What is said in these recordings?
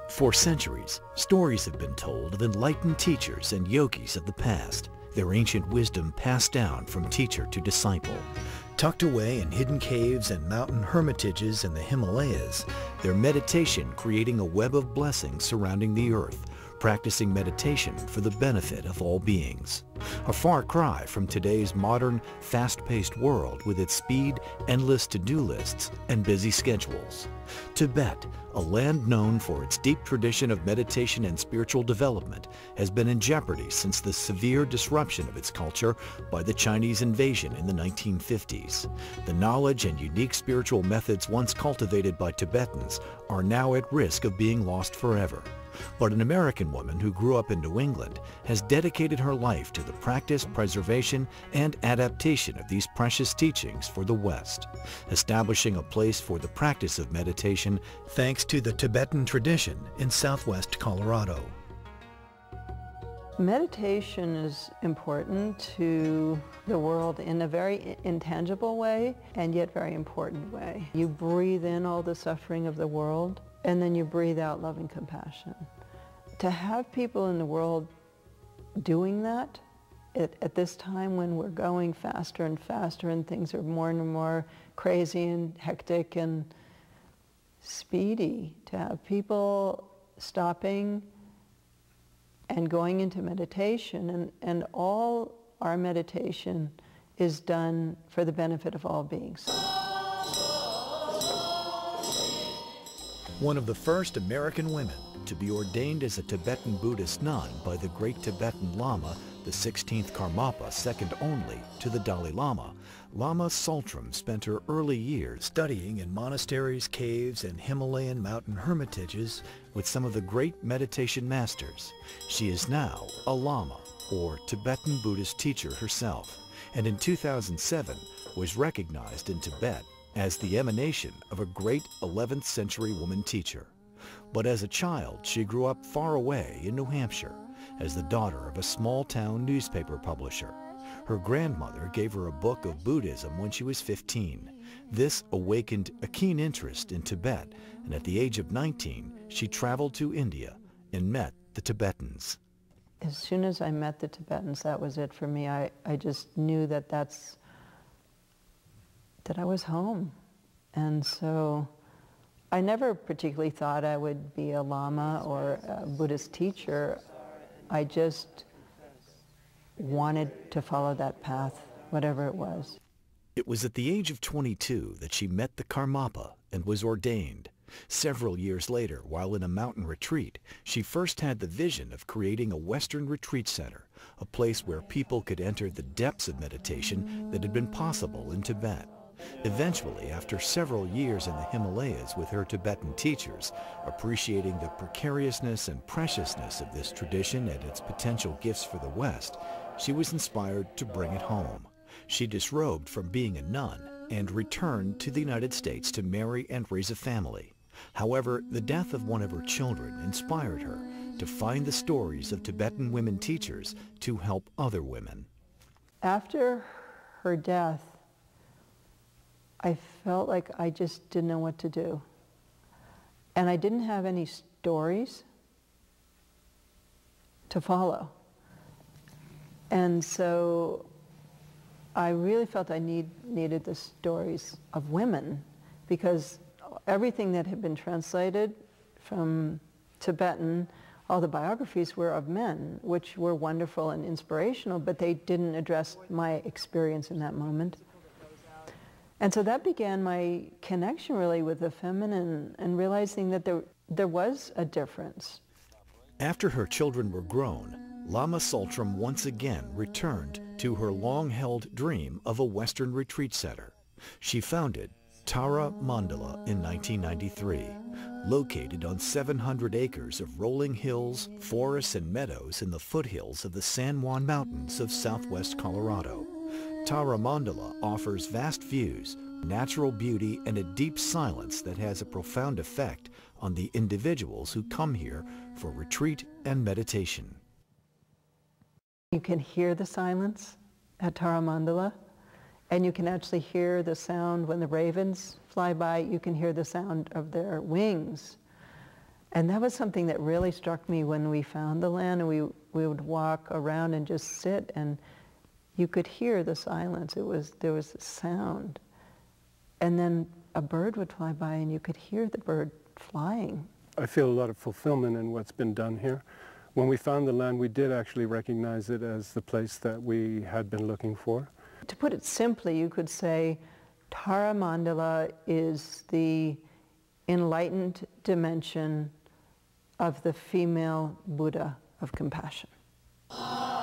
For centuries, stories have been told of enlightened teachers and yogis of the past, their ancient wisdom passed down from teacher to disciple. Tucked away in hidden caves and mountain hermitages in the Himalayas, their meditation creating a web of blessings surrounding the earth, practicing meditation for the benefit of all beings. A far cry from today's modern, fast-paced world with its speed, endless to-do lists, and busy schedules. Tibet, a land known for its deep tradition of meditation and spiritual development, has been in jeopardy since the severe disruption of its culture by the Chinese invasion in the 1950s. The knowledge and unique spiritual methods once cultivated by Tibetans are now at risk of being lost forever. But an American woman who grew up in New England has dedicated her life to the practice, preservation, and adaptation of these precious teachings for the West, establishing a place for the practice of meditation thanks to the Tibetan tradition in southwest Colorado. Meditation is important to the world in a very intangible way and yet very important way. You breathe in all the suffering of the world, and then you breathe out love and compassion. To have people in the world doing that at this time when we're going faster and faster and things are more and more crazy and hectic and speedy, to have people stopping and going into meditation, and all our meditation is done for the benefit of all beings. One of the first American women to be ordained as a Tibetan Buddhist nun by the great Tibetan Lama, the 16th Karmapa, second only to the Dalai Lama, Lama Tsultrim spent her early years studying in monasteries, caves, and Himalayan mountain hermitages with some of the great meditation masters. She is now a Lama, or Tibetan Buddhist teacher herself, and in 2007 was recognized in Tibet as the emanation of a great 11th century woman teacher. But as a child, she grew up far away in New Hampshire as the daughter of a small-town newspaper publisher. Her grandmother gave her a book of Buddhism when she was 15. This awakened a keen interest in Tibet, and at the age of 19, she traveled to India and met the Tibetans. As soon as I met the Tibetans, that was it for me. I just knew that I was home. And so I never particularly thought I would be a Lama or a Buddhist teacher. I just wanted to follow that path, whatever it was. It was at the age of 22 that she met the Karmapa and was ordained. Several years later, while in a mountain retreat, she first had the vision of creating a Western retreat center, a place where people could enter the depths of meditation that had been possible in Tibet. Eventually, after several years in the Himalayas with her Tibetan teachers, appreciating the precariousness and preciousness of this tradition and its potential gifts for the West, she was inspired to bring it home. She disrobed from being a nun and returned to the United States to marry and raise a family. However, the death of one of her children inspired her to find the stories of Tibetan women teachers to help other women. After her death, I felt like I just didn't know what to do. And I didn't have any stories to follow. And so I really felt I needed the stories of women, because everything that had been translated from Tibetan, all the biographies were of men, which were wonderful and inspirational, but they didn't address my experience in that moment. And so that began my connection really with the feminine, and realizing that there was a difference. After her children were grown, Lama Tsultrim once again returned to her long-held dream of a Western retreat center. She founded Tara Mandala in 1993, located on 700 acres of rolling hills, forests, and meadows in the foothills of the San Juan Mountains of southwest Colorado. Tara Mandala offers vast views, natural beauty, and a deep silence that has a profound effect on the individuals who come here for retreat and meditation. You can hear the silence at Tara Mandala, and you can actually hear the sound when the ravens fly by. You can hear the sound of their wings. And that was something that really struck me when we found the land, and we would walk around and just sit, and you could hear the silence. There was a sound. And then a bird would fly by and you could hear the bird flying. I feel a lot of fulfillment in what's been done here. When we found the land, we did actually recognize it as the place that we had been looking for. To put it simply, you could say Tara Mandala is the enlightened dimension of the female Buddha of compassion. I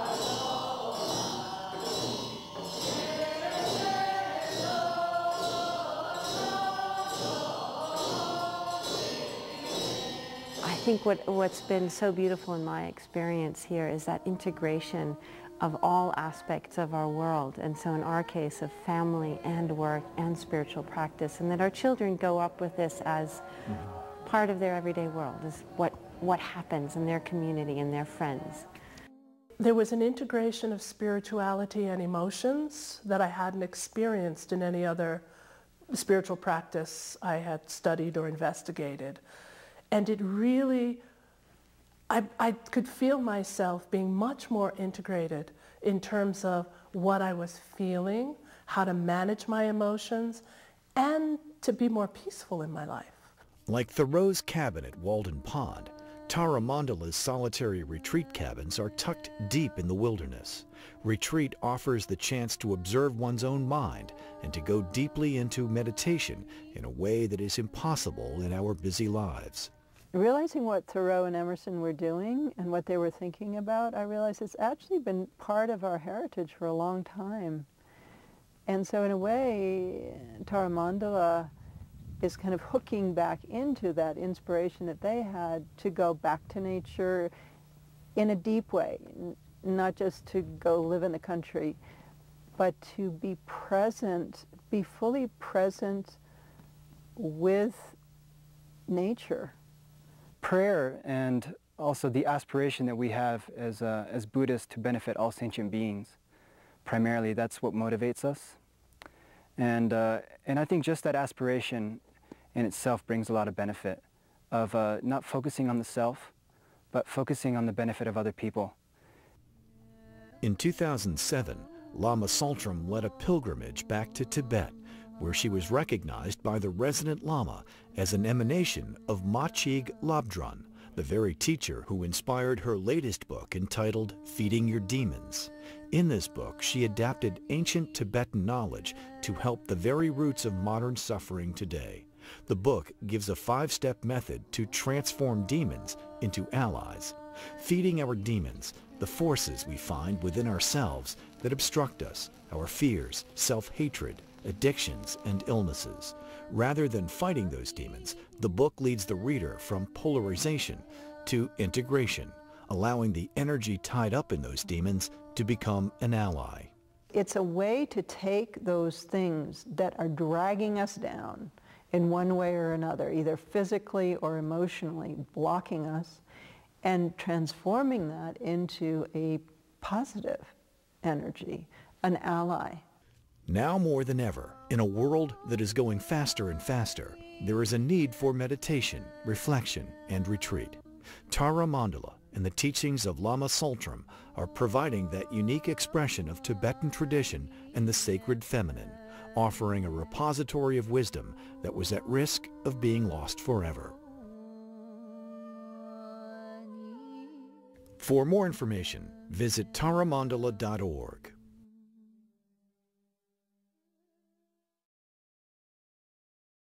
think what's been so beautiful in my experience here is that integration of all aspects of our world, and so in our case of family and work and spiritual practice, and that our children go up with this as part of their everyday world, is what happens in their community and their friends. There was an integration of spirituality and emotions that I hadn't experienced in any other spiritual practice I had studied or investigated. And it really, I could feel myself being much more integrated in terms of what I was feeling, how to manage my emotions, and to be more peaceful in my life. Like Thoreau's cabin at Walden Pond, Tara Mandala's solitary retreat cabins are tucked deep in the wilderness. Retreat offers the chance to observe one's own mind and to go deeply into meditation in a way that is impossible in our busy lives. Realizing what Thoreau and Emerson were doing and what they were thinking about, I realized it's actually been part of our heritage for a long time. And so in a way, Tara Mandala is kind of hooking back into that inspiration that they had to go back to nature in a deep way, not just to go live in the country, but to be present, be fully present with nature. Prayer and also the aspiration that we have as Buddhists to benefit all sentient beings. Primarily, that's what motivates us. And I think just that aspiration in itself brings a lot of benefit of not focusing on the self, but focusing on the benefit of other people. In 2007, Lama Tsultrim led a pilgrimage back to Tibet, where she was recognized by the resident Lama as an emanation of Maczig Labdron, the very teacher who inspired her latest book entitled Feeding Your Demons. In this book, she adapted ancient Tibetan knowledge to help the very roots of modern suffering today. The book gives a 5-step method to transform demons into allies, feeding our demons, the forces we find within ourselves that obstruct us, our fears, self-hatred, addictions, and illnesses. Rather than fighting those demons, the book leads the reader from polarization to integration, allowing the energy tied up in those demons to become an ally. It's a way to take those things that are dragging us down in one way or another, either physically or emotionally blocking us, and transforming that into a positive energy, an ally. Now more than ever, in a world that is going faster and faster, there is a need for meditation, reflection, and retreat. Tara Mandala and the teachings of Lama Tsultrim are providing that unique expression of Tibetan tradition and the sacred feminine, offering a repository of wisdom that was at risk of being lost forever. For more information, visit taramandala.org.